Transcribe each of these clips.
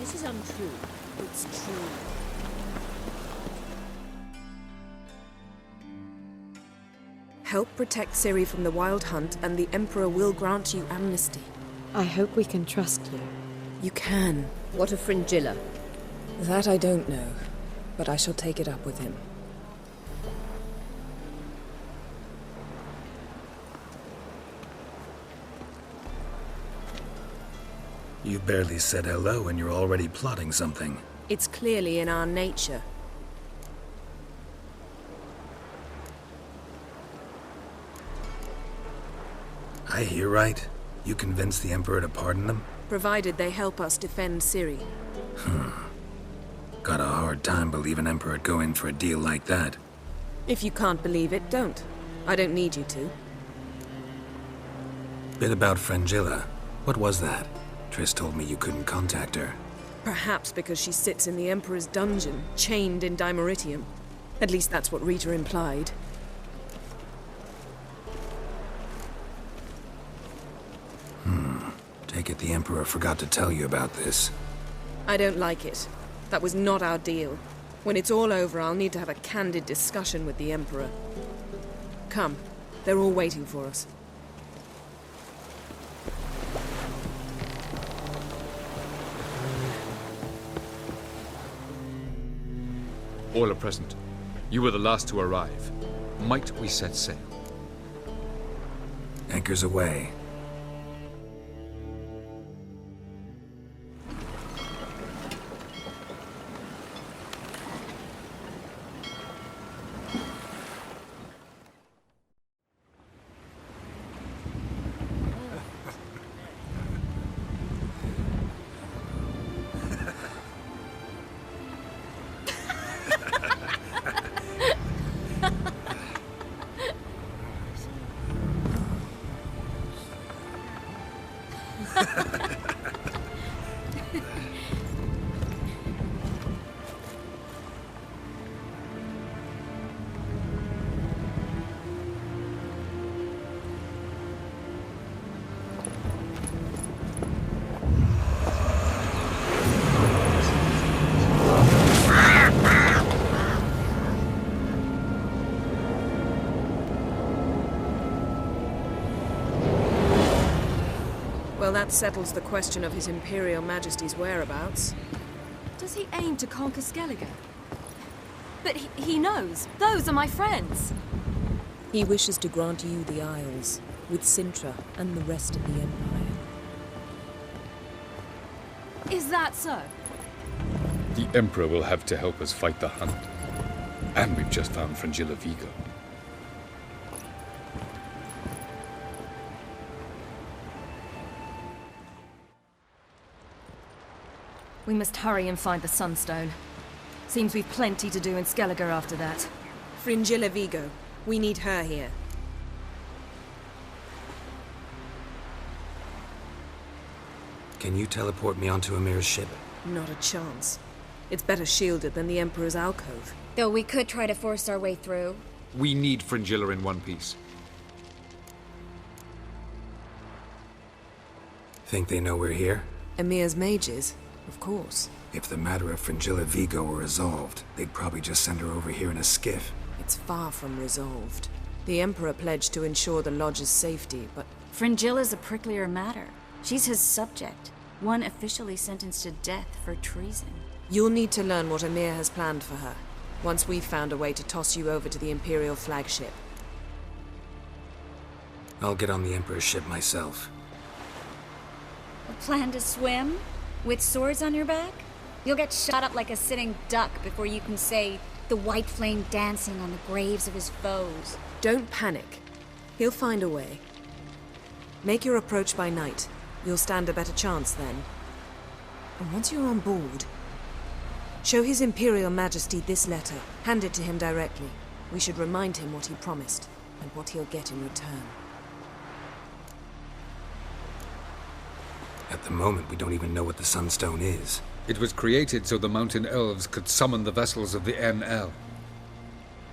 This is untrue. It's true. Help protect Ciri from the Wild Hunt, and the Emperor will grant you amnesty. I hope we can trust you. You can. What of Fringilla? That I don't know, but I shall take it up with him. You've barely said hello and you're already plotting something. It's clearly in our nature. I hear right. You convinced the Emperor to pardon them? Provided they help us defend Ciri. Got a hard time believing Emperor'd go in for a deal like that. If you can't believe it, don't. I don't need you to. Bit about Fringilla. What was that? Triss told me you couldn't contact her. Perhaps because she sits in the Emperor's dungeon, chained in Dimeritium. At least that's what Rita implied. Take it the Emperor forgot to tell you about this. I don't like it. That was not our deal. When it's all over, I'll need to have a candid discussion with the Emperor. Come. They're all waiting for us. All are present. You were the last to arrive. Might we set sail? Anchor's away. Well, that settles the question of His Imperial Majesty's whereabouts. Does he aim to conquer Skellige? But he knows. Those are my friends. He wishes to grant you the Isles, with Cintra and the rest of the Empire. Is that so? The Emperor will have to help us fight the Hunt. And we've just found Fringilla Vigo. We must hurry and find the Sunstone. Seems we've plenty to do in Skellige after that. Fringilla Vigo. We need her here. Can you teleport me onto Amir's ship? Not a chance. It's better shielded than the Emperor's alcove. Though we could try to force our way through. We need Fringilla in one piece. Think they know we're here? Emir's mages, of course. If the matter of Fringilla Vigo were resolved, they'd probably just send her over here in a skiff. It's far from resolved. The Emperor pledged to ensure the Lodge's safety, but Fringilla's a pricklier matter. She's his subject, one officially sentenced to death for treason. you'll need to learn what Emir has planned for her, once we've found a way to toss you over to the Imperial flagship. I'll get on the Emperor's ship myself. A plan to swim? With swords on your back? You'll get shot up like a sitting duck before you can say the white flame dancing on the graves of his foes. Don't panic. He'll find a way. Make your approach by night. You'll stand a better chance then. And once you're on board, show His Imperial Majesty this letter. Hand it to him directly. We should remind him what he promised, and what he'll get in return. At the moment, we don't even know what the Sunstone is. It was created so the Mountain Elves could summon the vessels of the NL.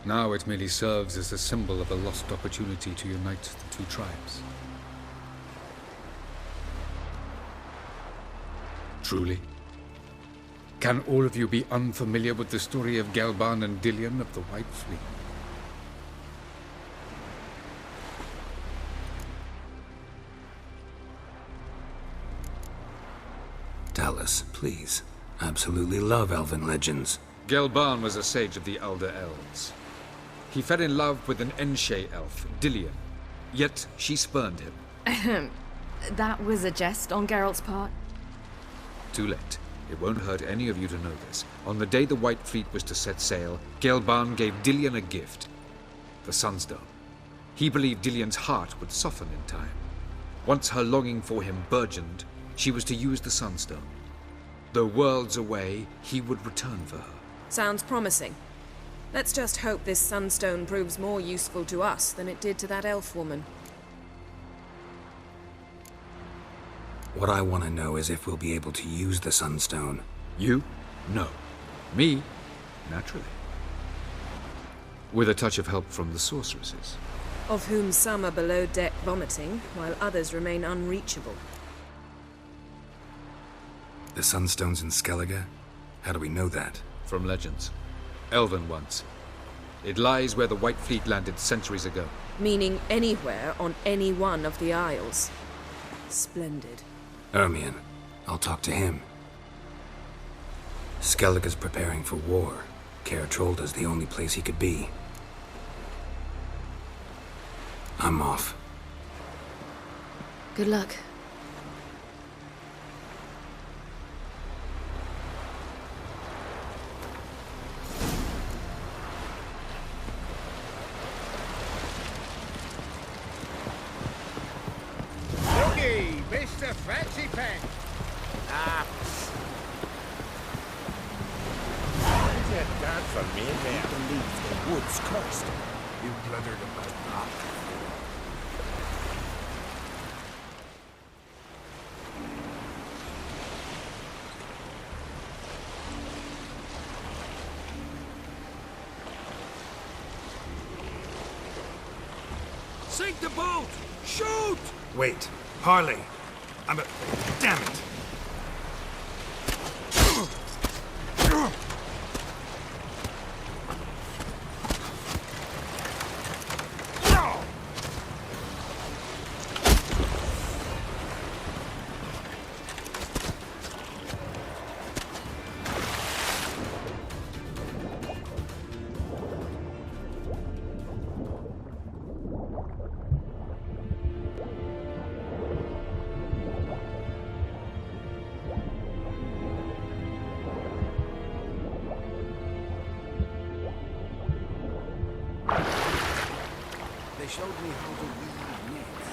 Now it merely serves as a symbol of a lost opportunity to unite the two tribes. Truly? Can all of you be unfamiliar with the story of Gelban and Dillion of the White Fleet? Tell us, please. Absolutely love elven legends. Gelban was a sage of the Elder Elves. He fell in love with an Enshe elf, Dillion. Yet she spurned him. That was a jest on Geralt's part. Too late. It won't hurt any of you to know this. On the day the White Fleet was to set sail, Gelban gave Dillion a gift. The Sunstone. He believed Dillion's heart would soften in time. Once her longing for him burgeoned, she was to use the Sunstone. Though worlds away, he would return for her. Sounds promising. Let's just hope this sunstone proves more useful to us than it did to that elf woman. What I want to know is if we'll be able to use the Sunstone. You? No. Me? Naturally. With a touch of help from the sorceresses. Of whom some are below deck vomiting, while others remain unreachable. The Sunstone's in Skellige? How do we know that? From legends. Elven ones. It lies where the White Fleet landed centuries ago. Meaning anywhere on any one of the Isles. Splendid. Ermion. I'll talk to him. Skellige's preparing for war. Kaer Trolda's the only place he could be. I'm off. Good luck. Looky, Mr. Fancy Pants. Ah. What's that done for me, man? Believe the woods cursed. You blundered about rock. Sink the boat! Shoot! Wait. Harley. I'm a... Damn it! They showed me how to weave nets.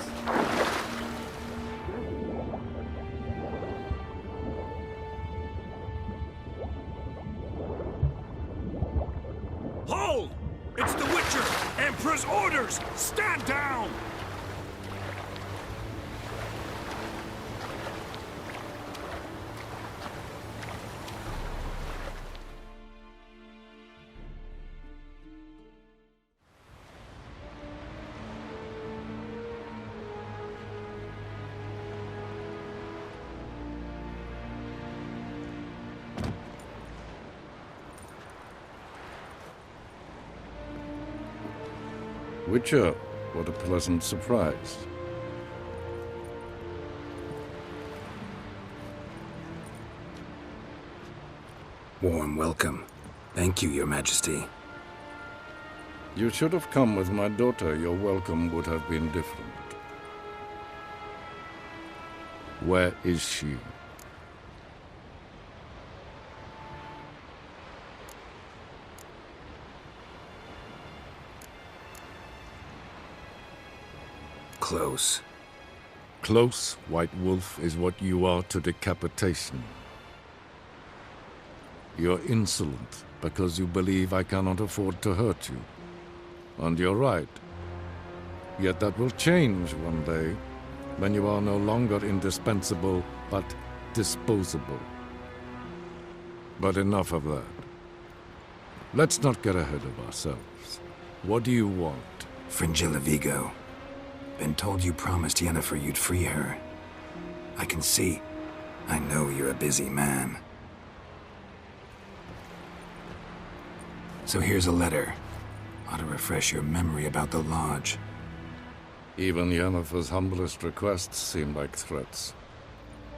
Hold! It's the Witcher! Emperor's orders! Stand down! Witcher, what a pleasant surprise. Warm welcome. Thank you, Your Majesty. You should have come with my daughter. Your welcome would have been different. Where is she? Close. Close, White Wolf, is what you are to decapitation. You're insolent because you believe I cannot afford to hurt you. And you're right. Yet that will change one day, when you are no longer indispensable, but disposable. But enough of that. Let's not get ahead of ourselves. What do you want? Fringilla Vigo. Been told you promised Yennefer you'd free her. I can see. I know you're a busy man. So here's a letter. Ought to refresh your memory about the Lodge. Even Yennefer's humblest requests seem like threats.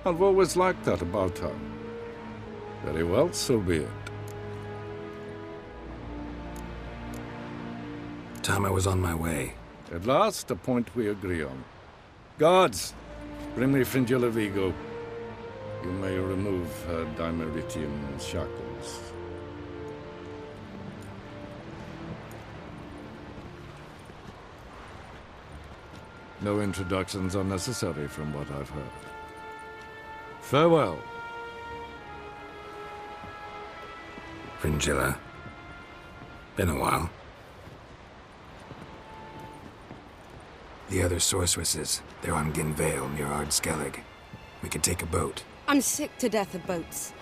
I've always liked that about her. Very well, so be it. Time I was on my way. At last, a point we agree on. Guards, bring me Fringilla Vigo. You may remove her Dimeritian shackles. No introductions are necessary from what I've heard. Farewell. Fringilla. Been a while. The other sorceresses, they're on Ginvale near Ard Skellig. We could take a boat. I'm sick to death of boats.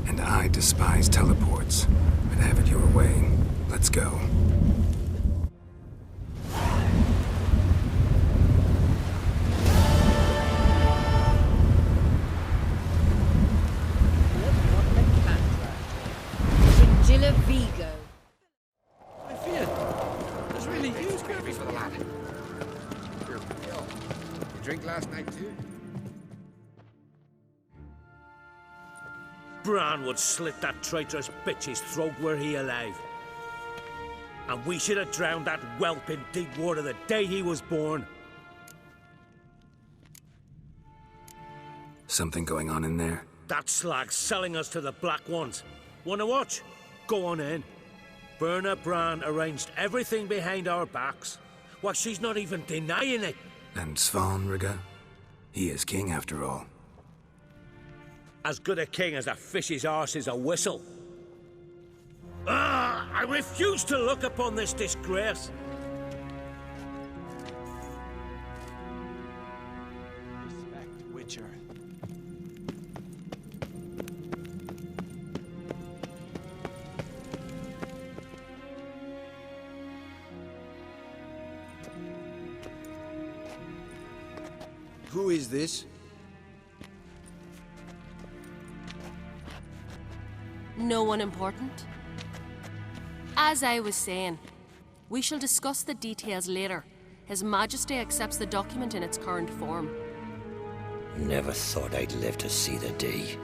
And I despise teleports. But have it your way. Let's go. Fringilla Vigo. I fear there's really huge For the lad. You drink last night too? Bran would slit that traitorous bitch's throat were he alive. And we should have drowned that whelp in deep water the day he was born. Something going on in there? That slag's selling us to the Black Ones. Wanna watch? Go on in. Berna Bran arranged everything behind our backs. Why, she's not even denying it. And Svanrige? He is king after all. As good a king as a fish's arse is a whistle. I refuse to look upon this disgrace. Respect, Witcher. Who is this? No one important. As I was saying, we shall discuss the details later. His Majesty accepts the document in its current form. Never thought I'd live to see the day.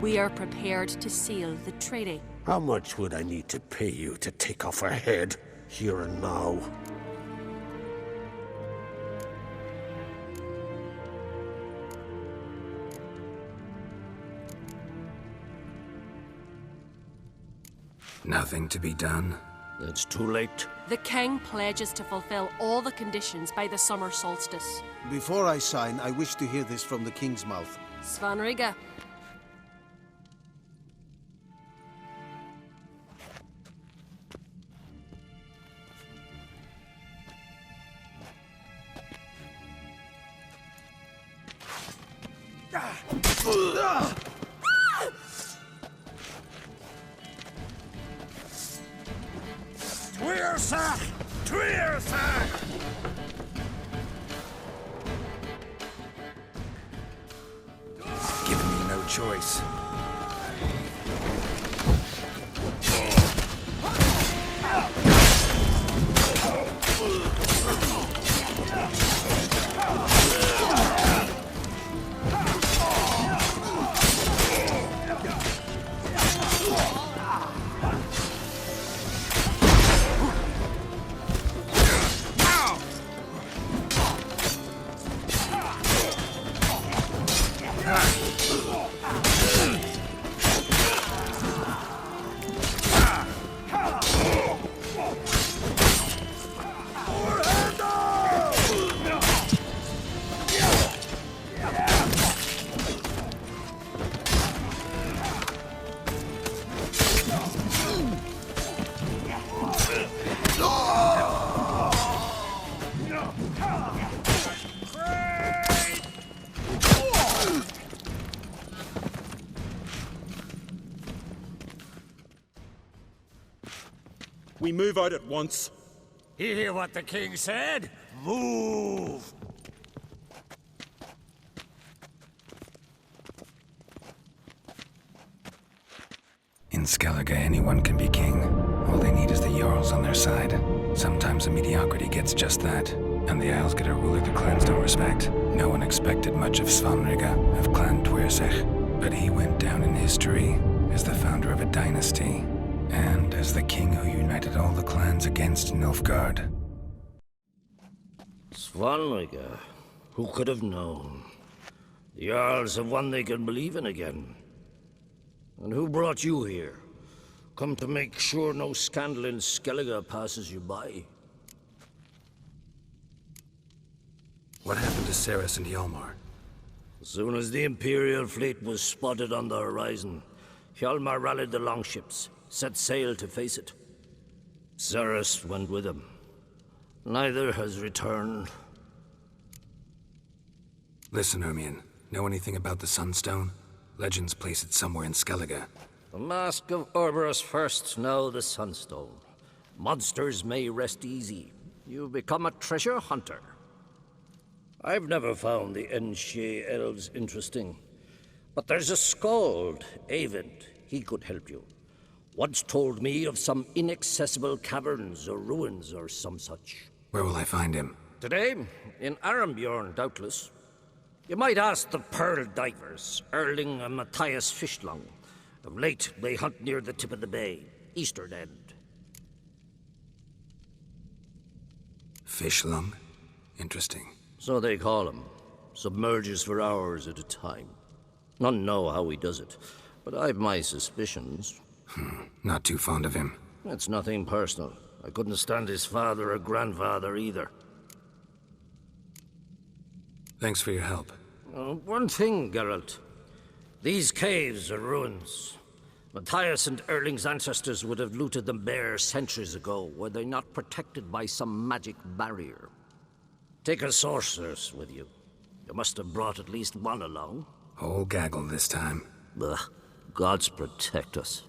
We are prepared to seal the treaty. How much would I need to pay you to take off her head, here and now? Nothing to be done? It's too late. The king pledges to fulfill all the conditions by the summer solstice. Before I sign, I wish to hear this from the king's mouth. Svanrige. Twyrsach! Twyrsach! Giving me no choice. We move out at once. You hear what the king said? Move! in Skellige, anyone can be king. All they need is the Jarls on their side. Sometimes a mediocrity gets just that, and the Isles get a ruler the clans don't respect. No one expected much of Svanrige, of Clan Twirsich, but he went down in history as the founder of a dynasty, and as the king who united all the clans against Nilfgaard. Svanrige, who could have known? The Jarls have one they can believe in again. And who brought you here? Come to make sure no scandal in Skellige passes you by. What happened to Ceres and Hjalmar? As soon as the Imperial fleet was spotted on the horizon, Hjalmar rallied the longships, set sail to face it. Ceres went with him. Neither has returned. Listen, Hermione. Know anything about the Sunstone? Legends place it somewhere in Skellige. The Mask of Orberus first, now the Sunstone. Monsters may rest easy. You've become a treasure hunter. I've never found the Enshe elves interesting. But there's a skald, Eyvind. He could help you. Once told me of some inaccessible caverns or ruins or some such. Where will I find him? Today, in Arambjorn, doubtless. You might ask the Pearl Divers, Erling and Matthias Fishlung. Of late, they hunt near the tip of the bay, eastern end. Fishlung? Interesting. So they call him. Submerges for hours at a time. None know how he does it, but I've my suspicions. Not too fond of him. It's nothing personal. I couldn't stand his father or grandfather either. Thanks for your help. One thing, Geralt. These caves are ruins. Matthias and Erling's ancestors would have looted them bare centuries ago, were they not protected by some magic barrier. Take a sorceress with you. You must have brought at least one along. Whole gaggle this time. Ugh. Gods protect us.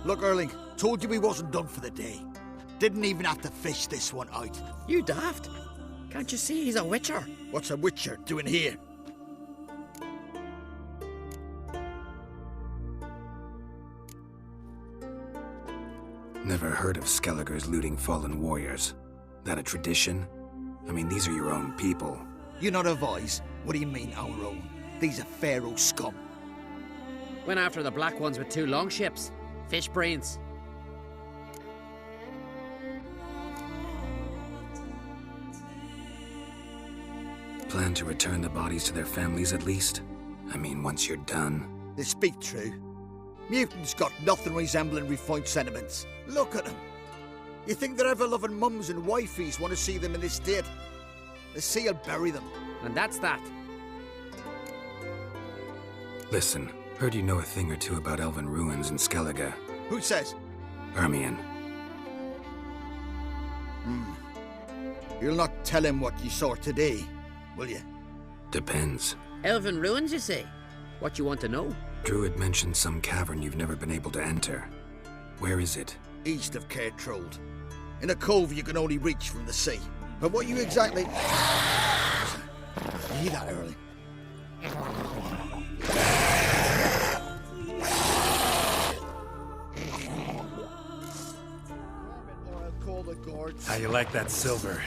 Look, Erling, told you we wasn't done for the day. Didn't even have to fish this one out. You daft. Can't you see he's a witcher? What's a witcher doing here? Never heard of Skelligers looting fallen warriors. That a tradition? I mean, these are your own people. You not advise? What do you mean, our own? These are Pharaoh scum. Went after the black ones with 2 longships. Fish brains. Plan to return the bodies to their families at least? I mean, once you're done. They speak true. Mutants got nothing resembling refined sentiments. Look at them. You think their ever-loving mums and wifeys want to see them in this state? The sea will bury them. And that's that. Listen, heard you know a thing or two about elven ruins in Skellige. Who says? Hermione. You'll not tell him what you saw today, will you? Depends. Elven ruins, you say? What you want to know? Druid mentioned some cavern you've never been able to enter. Where is it? East of Caer Trold. In a cove you can only reach from the sea. But what you exactly... You hear that, Erling? How you like that silver?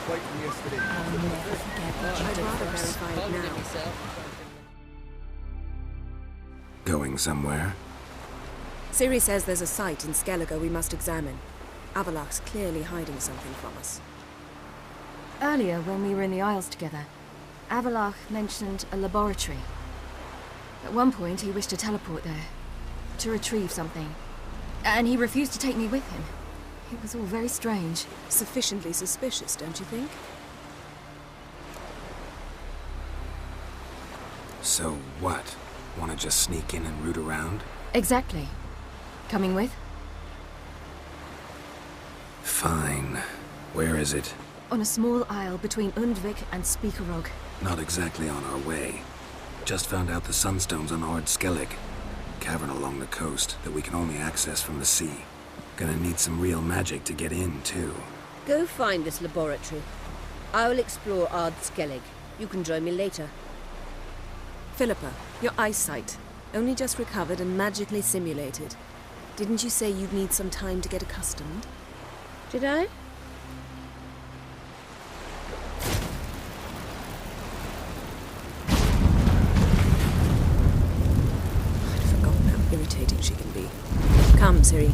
quite from yesterday. I'd rather verify it now. Going somewhere? Ciri says there's a site in Skellige we must examine. Avallac'h's clearly hiding something from us. Earlier, when we were in the Isles together, Avallac'h mentioned a laboratory. At one point, he wished to teleport there, to retrieve something. And he refused to take me with him. It was all very strange. Sufficiently suspicious, don't you think? So what? Want to just sneak in and root around? Exactly. Coming with? Fine. Where is it? On a small isle between Undvik and Speakerog. Not exactly on our way. Just found out the Sunstone's on Ord Skellig. Cavern along the coast that we can only access from the sea. Gonna need some real magic to get in, too. Go find this laboratory. I will explore Ard Skellig. You can join me later. Philippa, your eyesight. Only just recovered and magically simulated. Didn't you say you'd need some time to get accustomed? Did I? I'd forgotten how irritating she can be. Come, Ciri.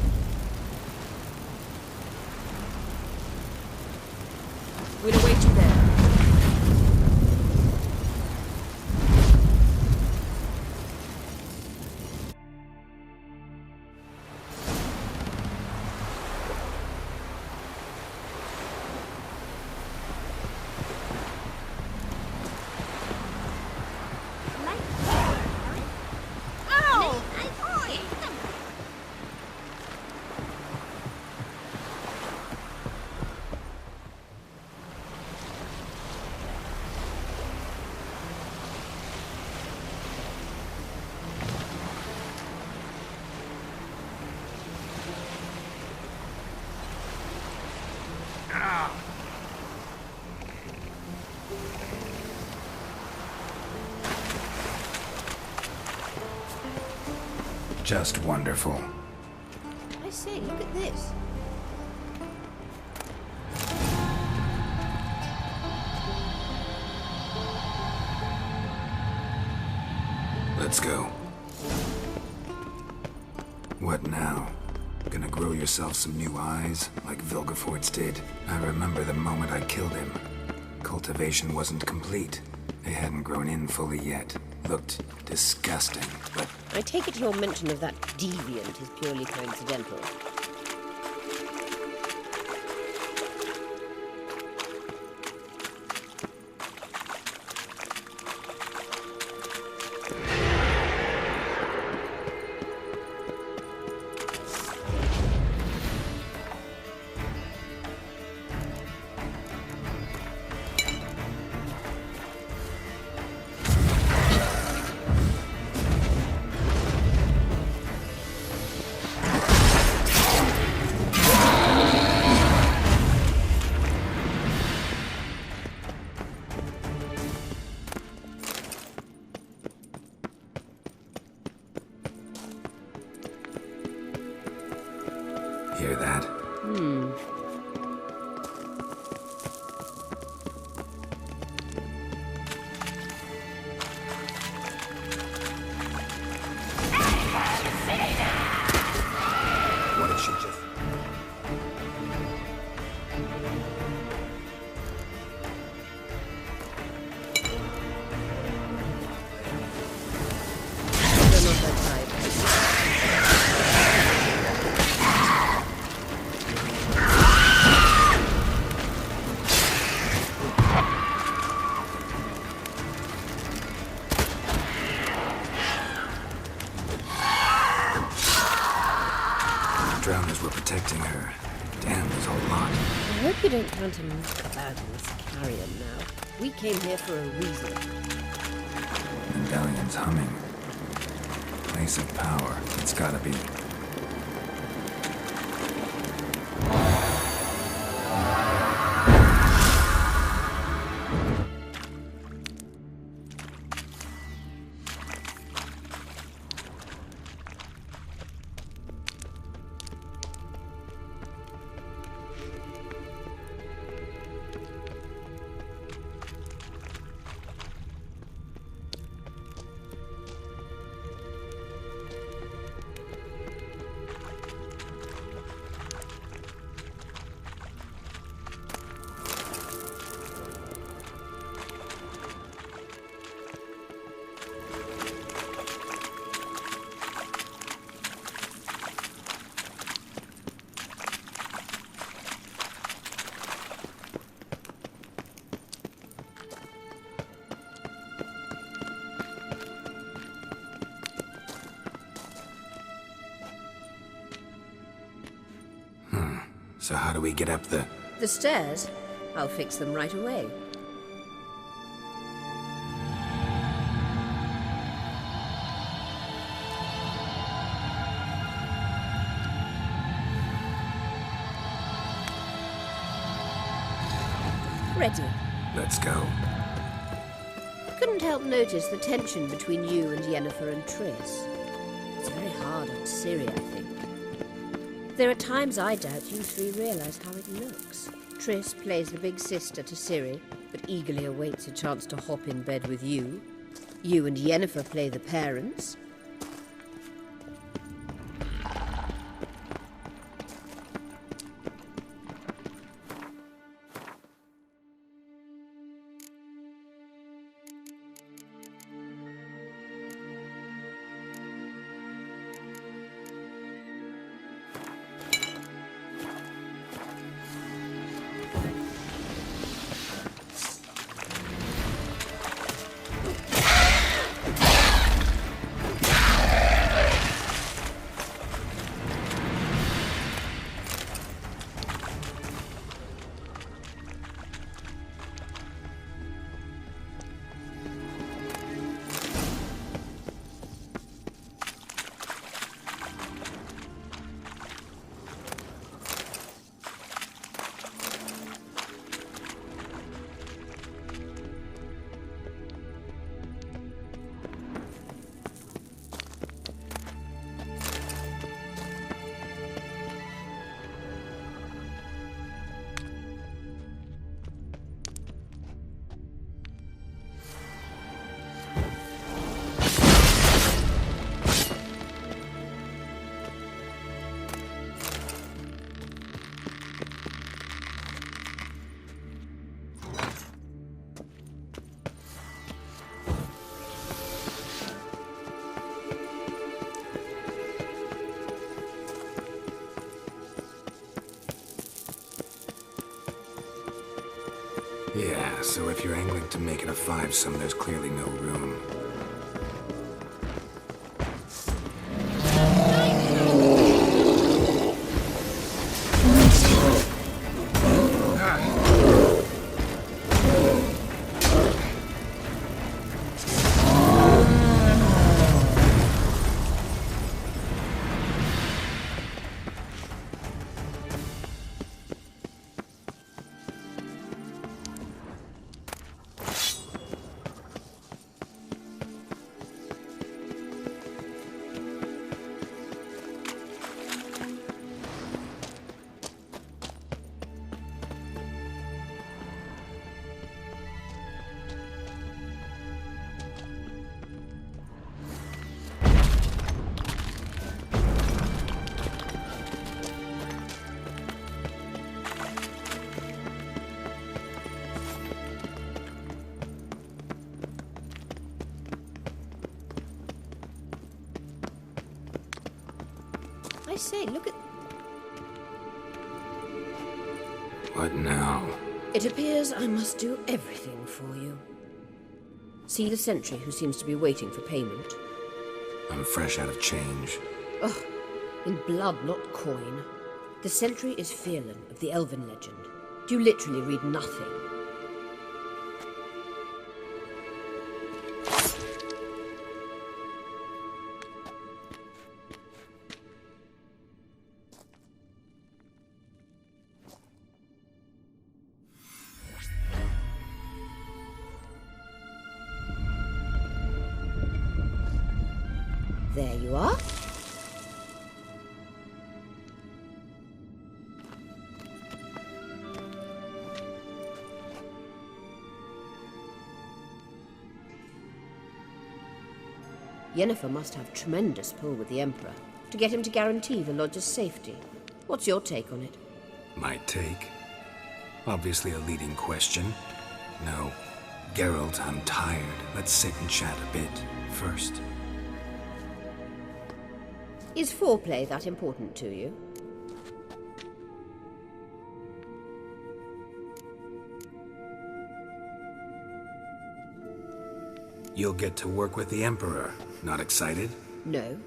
We'll await you there. Just wonderful. I say, look at this. Let's go. What now? Gonna grow yourself some new eyes, like Vilgefortz did? I remember the moment I killed him. Cultivation wasn't complete. They hadn't grown in fully yet. Looked disgusting, but... I take it your mention of that deviant is purely coincidental. Hear that? What did she just... They're not that tight. Drowners were protecting her. Damn, there's a lot. I hope you don't plan to muck about in this carrion now. We came here for a reason. The galleon's humming. Place of power. It's gotta be. So how do we get up the... The stairs? I'll fix them right away. Ready. Let's go. Couldn't help notice the tension between you and Yennefer and Triss. It's very hard on Ciri, I think. There are times I doubt you three realize how it looks. Triss plays the big sister to Ciri, but eagerly awaits a chance to hop in bed with you. You and Yennefer play the parents. Yeah, so if you're angling to make it a five-some, there's clearly no room. I say, look at... What now? It appears I must do everything for you. See the sentry who seems to be waiting for payment? I'm fresh out of change. Ugh, in blood, not coin. The sentry is Firlan of the Elven legend. Do you literally read nothing? There you are. Yennefer must have tremendous pull with the Emperor to get him to guarantee the Lodge's safety. What's your take on it? My take? Obviously a leading question. No. Geralt, I'm tired. Let's sit and chat a bit first. Is foreplay that important to you? You'll get to work with the Emperor. Not excited? No.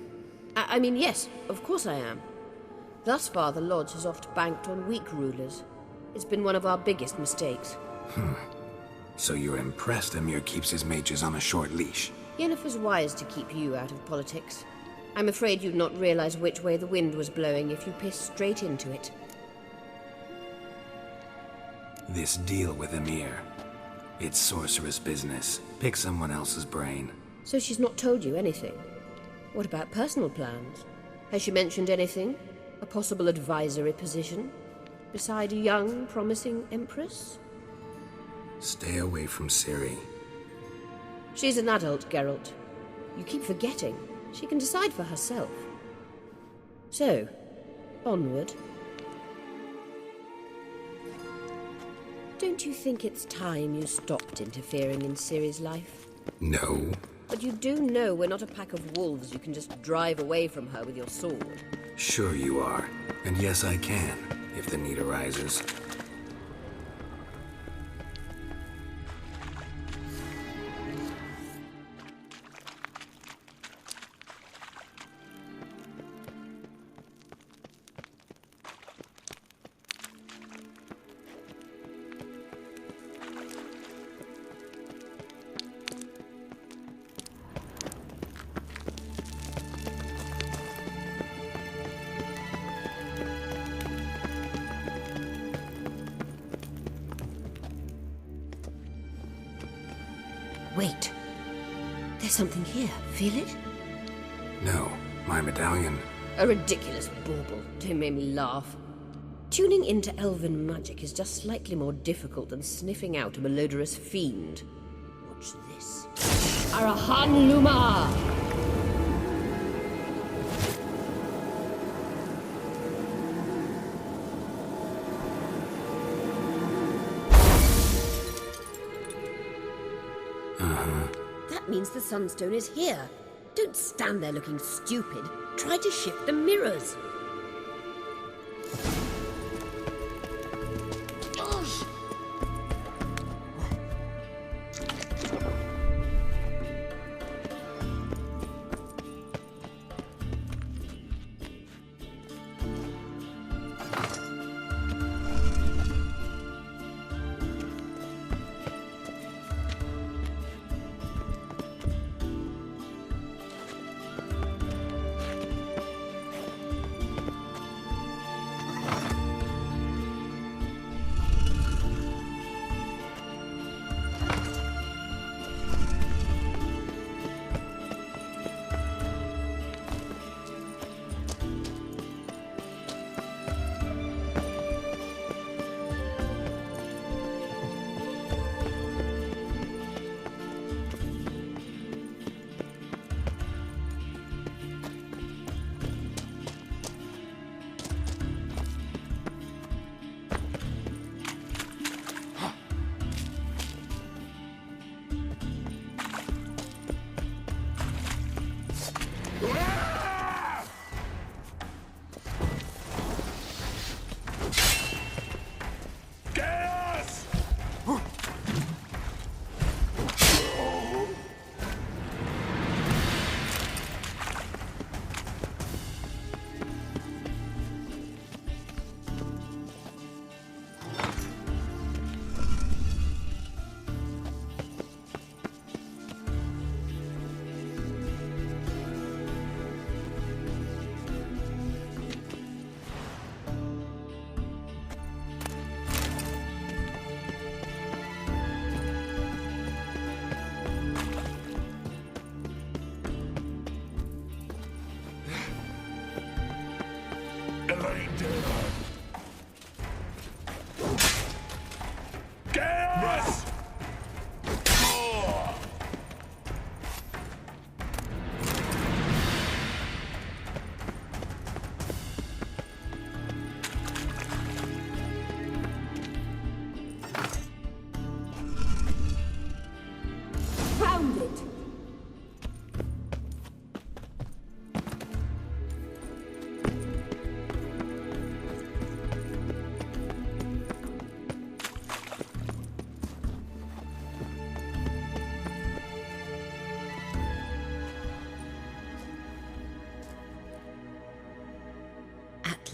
I mean, yes, of course I am. Thus far, the Lodge has oft banked on weak rulers. It's been one of our biggest mistakes. So you're impressed Emir keeps his mages on a short leash? Yennefer's wise to keep you out of politics. I'm afraid you'd not realize which way the wind was blowing if you pissed straight into it. This deal with Emir. It's sorceress business. Pick someone else's brain. So she's not told you anything? What about personal plans? Has she mentioned anything? A possible advisory position? Beside a young, promising empress? Stay away from Ciri. She's an adult, Geralt. You keep forgetting. She can decide for herself. So, onward. Don't you think it's time you stopped interfering in Ciri's life? No. But you do know we're not a pack of wolves you can just drive away from her with your sword. Sure you are. And yes, I can, if the need arises. Wait. There's something here. Feel it? No, my medallion. A ridiculous bauble. Don't make me laugh. Tuning into elven magic is just slightly more difficult than sniffing out a malodorous fiend. Watch this. Arahan Luma! That means the Sunstone is here. Don't stand there looking stupid. Try to shift the mirrors.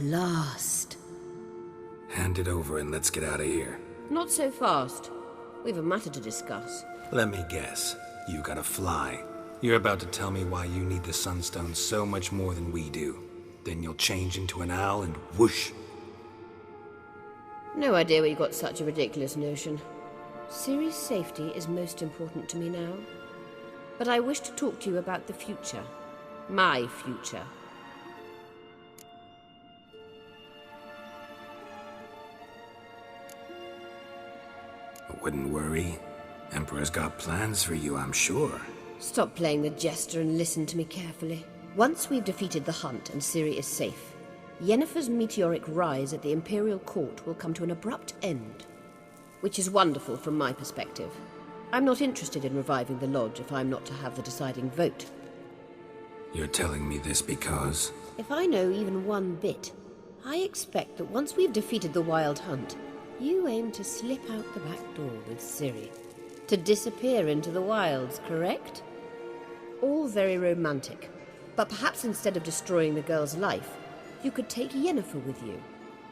last. Hand it over and let's get out of here. Not so fast. We've a matter to discuss. Let me guess. You gotta fly. You're about to tell me why you need the Sunstone so much more than we do. Then you'll change into an owl and whoosh. No idea where you got such a ridiculous notion. Ciri's safety is most important to me now. But I wish to talk to you about the future. My future. Wouldn't worry. Emperor's got plans for you, I'm sure. Stop playing the jester and listen to me carefully. Once we've defeated the Hunt and Ciri is safe, Yennefer's meteoric rise at the Imperial Court will come to an abrupt end. Which is wonderful from my perspective. I'm not interested in reviving the Lodge if I'm not to have the deciding vote. You're telling me this because... If I know even one bit, I expect that once we've defeated the Wild Hunt, you aim to slip out the back door with Ciri. To disappear into the wilds, correct? All very romantic. But perhaps instead of destroying the girl's life, you could take Yennefer with you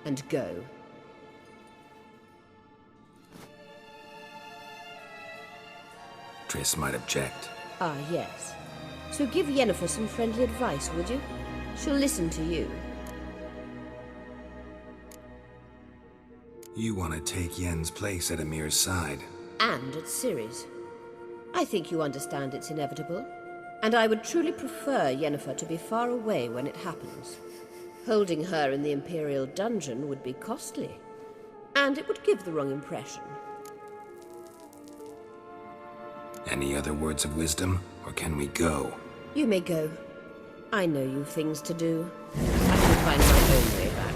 and go. Triss might object. Ah, yes. So give Yennefer some friendly advice, would you? She'll listen to you. You want to take Yen's place at Emir's side. And at Ciri's. I think you understand it's inevitable. And I would truly prefer Yennefer to be far away when it happens. Holding her in the Imperial dungeon would be costly. And it would give the wrong impression. Any other words of wisdom, or can we go? You may go. I know you've things to do. I can find my own way back.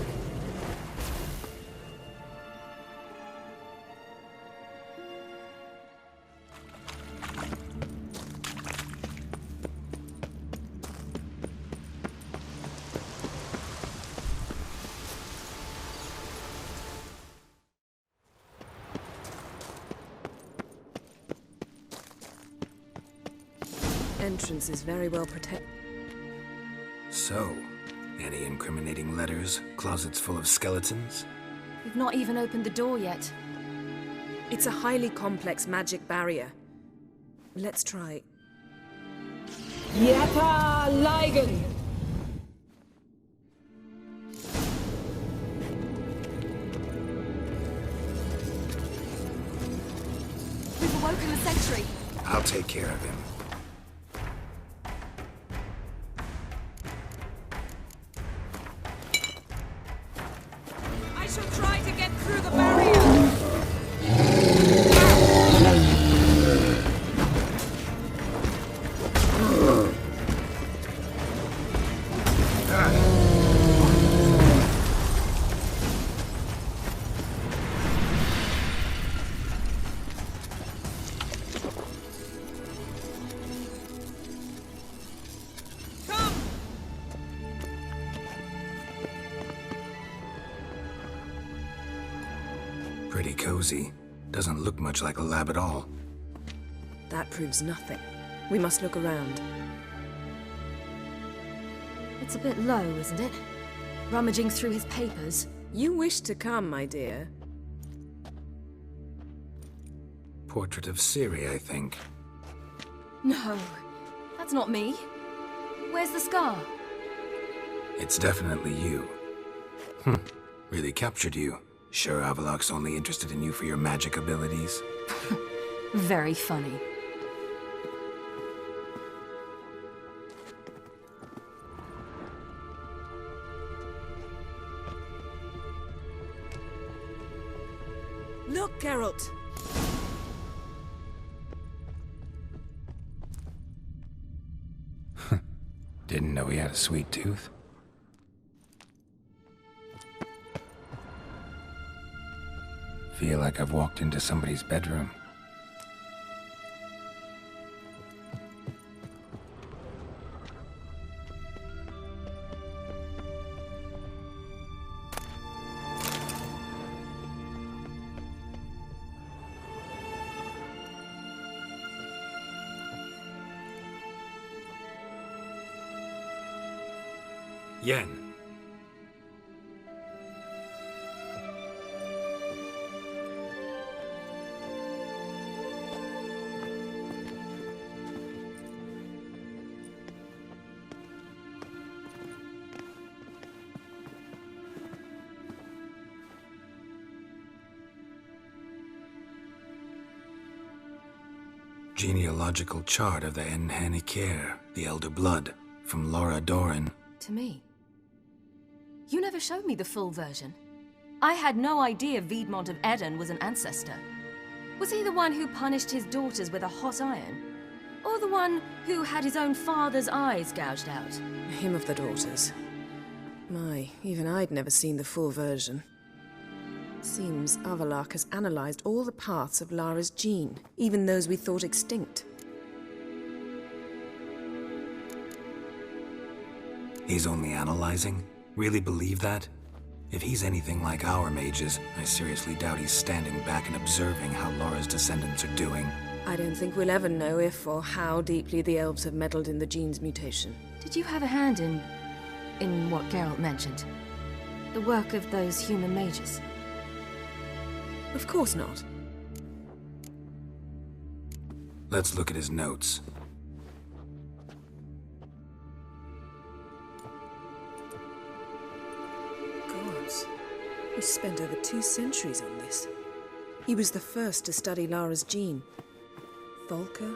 Entrance is very well protected. So, any incriminating letters? Closets full of skeletons? We've not even opened the door yet. It's a highly complex magic barrier. Let's try. Yata Ligen! We've awoken the sentry. I'll take care of him. I shall try to get through the barrier! Pretty cozy. Doesn't look much like a lab at all. That proves nothing. We must look around. It's a bit low, isn't it? Rummaging through his papers. You wish to come, my dear. Portrait of Ciri, I think. No, that's not me. Where's the scar? It's definitely you. Really captured you. Sure Avallac'h's only interested in you for your magic abilities? Very funny. Look, Geralt! Didn't know he had a sweet tooth. Feel like I've walked into somebody's bedroom. Yen. genealogical chart of the Enhanikir, the Elder Blood, from Laura Doran. To me? You never showed me the full version. I had no idea Viedmont of Eden was an ancestor. Was he the one who punished his daughters with a hot iron? Or the one who had his own father's eyes gouged out? Him of the daughters. My, even I'd never seen the full version. Seems Avallac'h has analyzed all the paths of Lara's gene, even those we thought extinct. He's only analyzing? Really believe that? If he's anything like our mages, I seriously doubt he's standing back and observing how Lara's descendants are doing. I don't think we'll ever know if or how deeply the elves have meddled in the gene's mutation. Did you have a hand in what Geralt mentioned? The work of those human mages? Of course not. Let's look at his notes. Gods. He spent over 2 centuries on this. He was the first to study Lara's gene. Volker?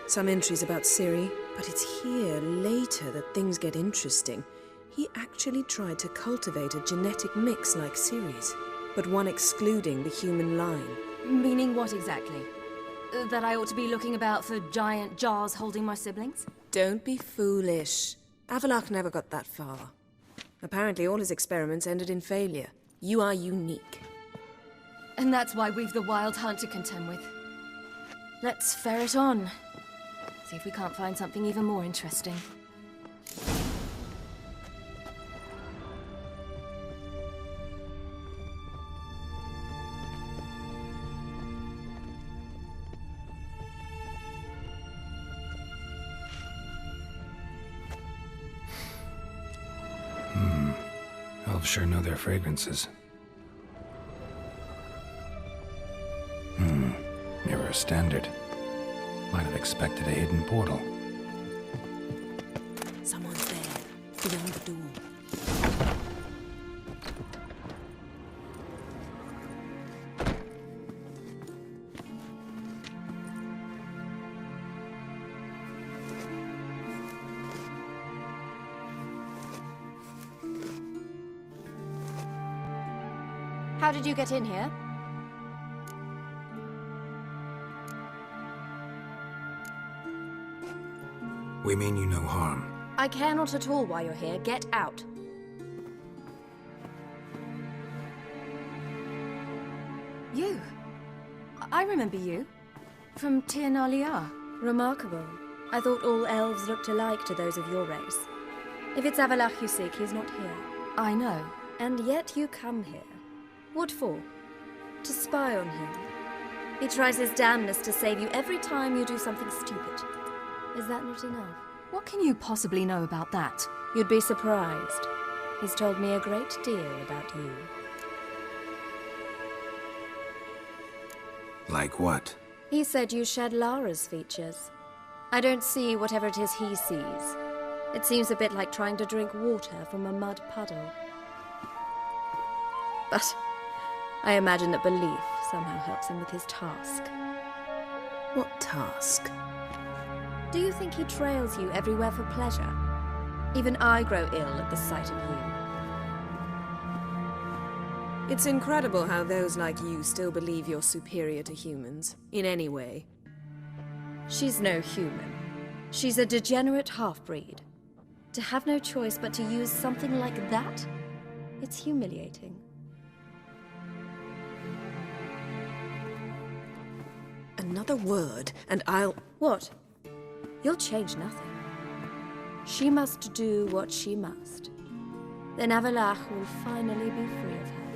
Some entries about Ciri, but it's here, later, that things get interesting. He actually tried to cultivate a genetic mix like Ciri's, but one excluding the human line. Meaning what exactly? That I ought to be looking about for giant jars holding my siblings? Don't be foolish. Avallac'h never got that far. Apparently all his experiments ended in failure. You are unique. And that's why we've the Wild Hunt to contend with. Let's ferret on. See if we can't find something even more interesting. Elves sure know their fragrances. Mirror standard. Might have expected a hidden portal. Someone's there, beyond the door. How did you get in here? We mean you no harm. I care not at all why you're here. Get out. You? I remember you. From Tir na Liar. Remarkable. I thought all elves looked alike to those of your race. If it's Avallac'h you seek, he's not here. I know. And yet you come here. What for? To spy on him. He tries his damnedest to save you every time you do something stupid. Is that not enough? What can you possibly know about that? You'd be surprised. He's told me a great deal about you. Like what? He said you shared Lara's features. I don't see whatever it is he sees. It seems a bit like trying to drink water from a mud puddle. But I imagine that belief somehow helps him with his task. What task? Do you think he trails you everywhere for pleasure? Even I grow ill at the sight of you. It's incredible how those like you still believe you're superior to humans, in any way. She's no human. She's a degenerate half-breed. To have no choice but to use something like that? It's humiliating. Another word, and I'll... What? You'll change nothing. She must do what she must. Then Avallac'h will finally be free of her.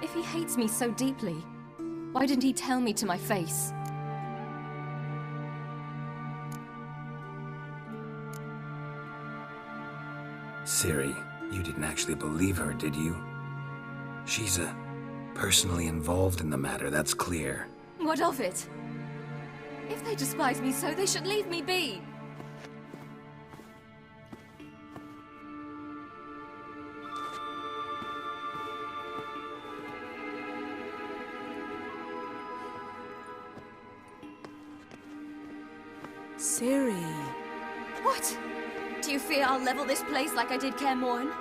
If he hates me so deeply, why didn't he tell me to my face? Ciri, you didn't actually believe her, did you? She's personally involved in the matter, that's clear. What of it? If they despise me so, they should leave me be. Ciri. What? Do you fear I'll level this place like I did Kaer Morhen?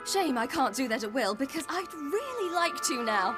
Shame I can't do that at will, because I'd really like to now.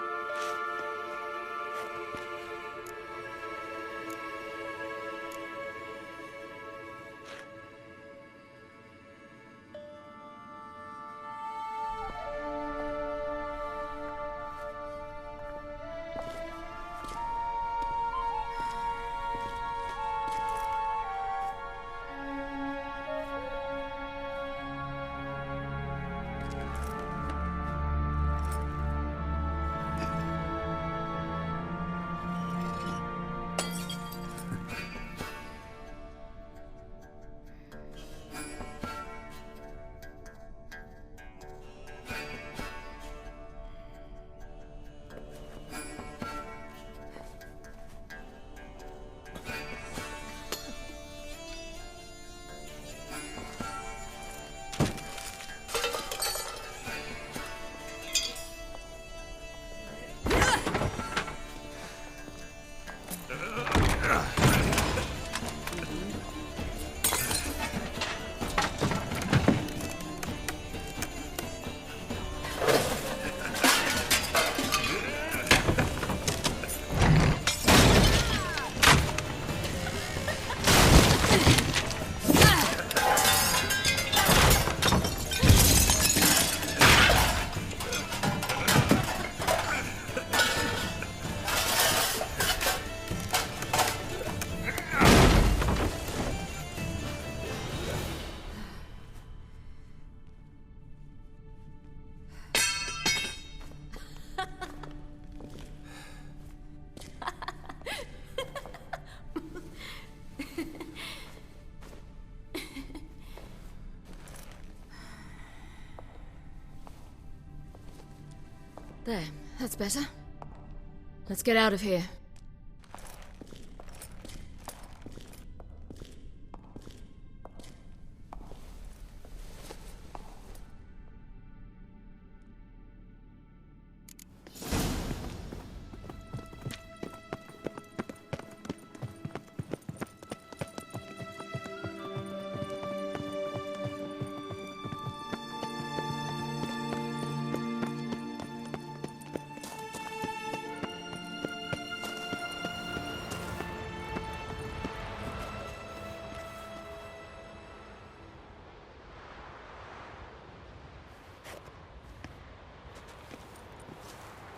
There, that's better. Let's get out of here.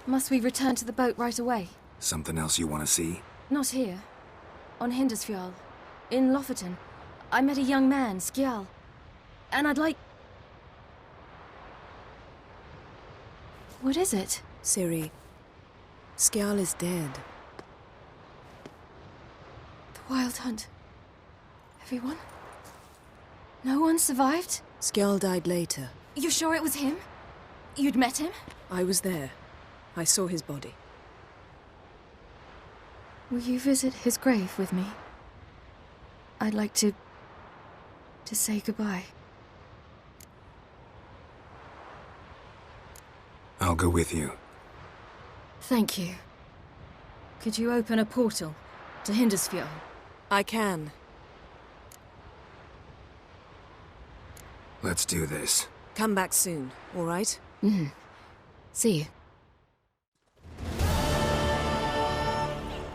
Must we return to the boat right away? Something else you want to see? Not here. On Hindisfjall. In Lofoten. I met a young man, Skjal. And I'd like... What is it? Ciri, Skjal is dead. The Wild Hunt. Everyone? No one survived? Skjal died later. You sure it was him? You'd met him? I was there. I saw his body. Will you visit his grave with me? I'd like to say goodbye. I'll go with you. Thank you. Could you open a portal to Hindisfjall? I can. Let's do this. Come back soon, all right? Mm-hmm. See you.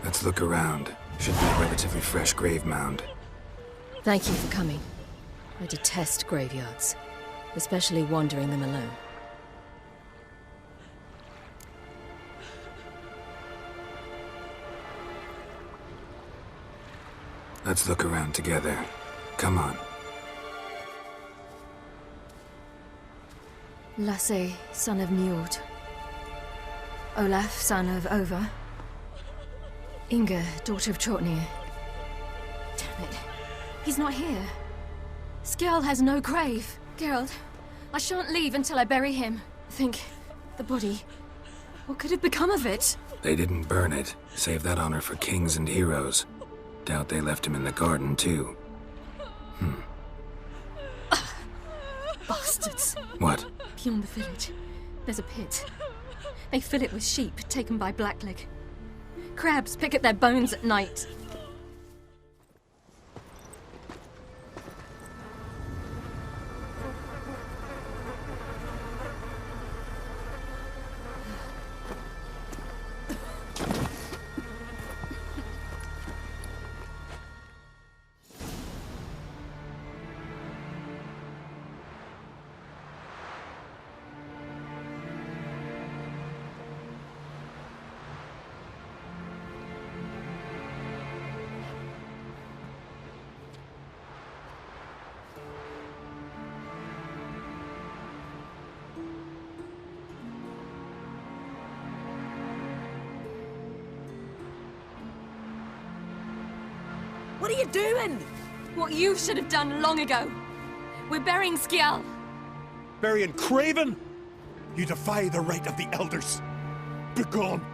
Let's look around. Should be a relatively fresh grave mound. Thank you for coming. I detest graveyards, especially wandering them alone. Let's look around together. Come on. Lasse, son of Njord. Olaf, son of Over. Inga, daughter of Trotnir. Damn it. He's not here. Skjal has no grave. Geralt, I shan't leave until I bury him. Think, the body. What could have become of it? They didn't burn it. Save that honor for kings and heroes. Doubt they left him in the garden, too. Bastards. What? Beyond the village, there's a pit. They fill it with sheep taken by Blackleg. Crabs pick at their bones at night. What are you doing? What you should have done long ago. We're burying Skjall. Burying Craven? You defy the right of the elders. Begone.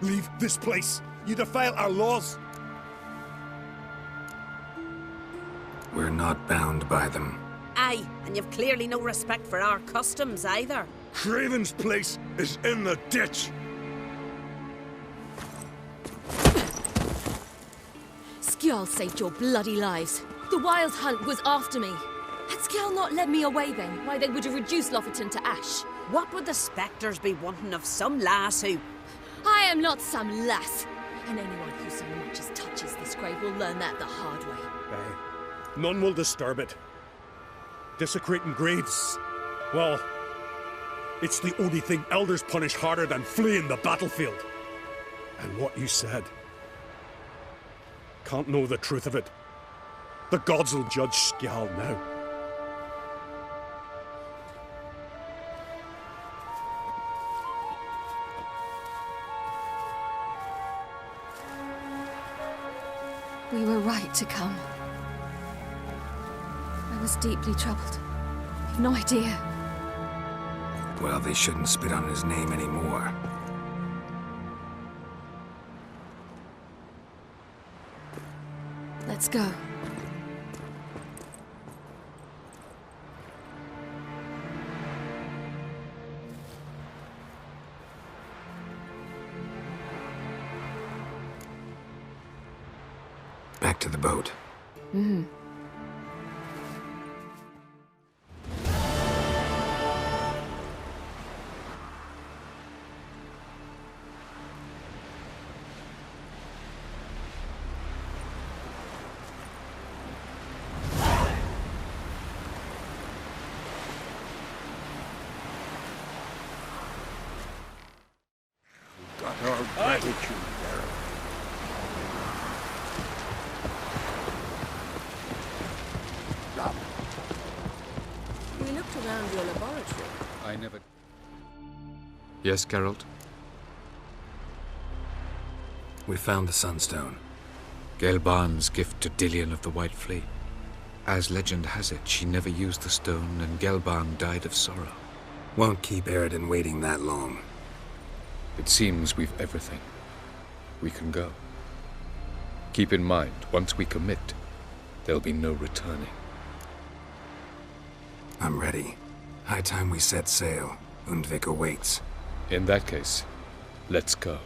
Leave this place. You defile our laws. We're not bound by them. Aye, and you've clearly no respect for our customs either. Craven's place is in the ditch. Skjall saved your bloody lives. The Wild Hunt was after me. Had Skjall not led me away then, why they would have reduced Lofoten to ash. What would the spectres be wanting of some lass who... I am not some lass. And anyone who so much as touches this grave will learn that the hard way. Aye. None will disturb it. Desecrating graves, well, it's the only thing elders punish harder than fleeing the battlefield. And what you said. Can't know the truth of it. The gods will judge Skjall now. We were right to come. I was deeply troubled. You've no idea. Well, they shouldn't spit on his name anymore. Let's go. Back to the boat. Mm-hmm. Got our gratitude there. We looked around your laboratory. I never... Yes, Geralt? We found the Sunstone. Gelban's gift to Dillion of the White Fleet. As legend has it, she never used the stone, and Gelban died of sorrow. Won't keep Eredin waiting that long. It seems we've everything. We can go. Keep in mind, once we commit, there'll be no returning. I'm ready. High time we set sail. Undvik awaits. In that case, let's go.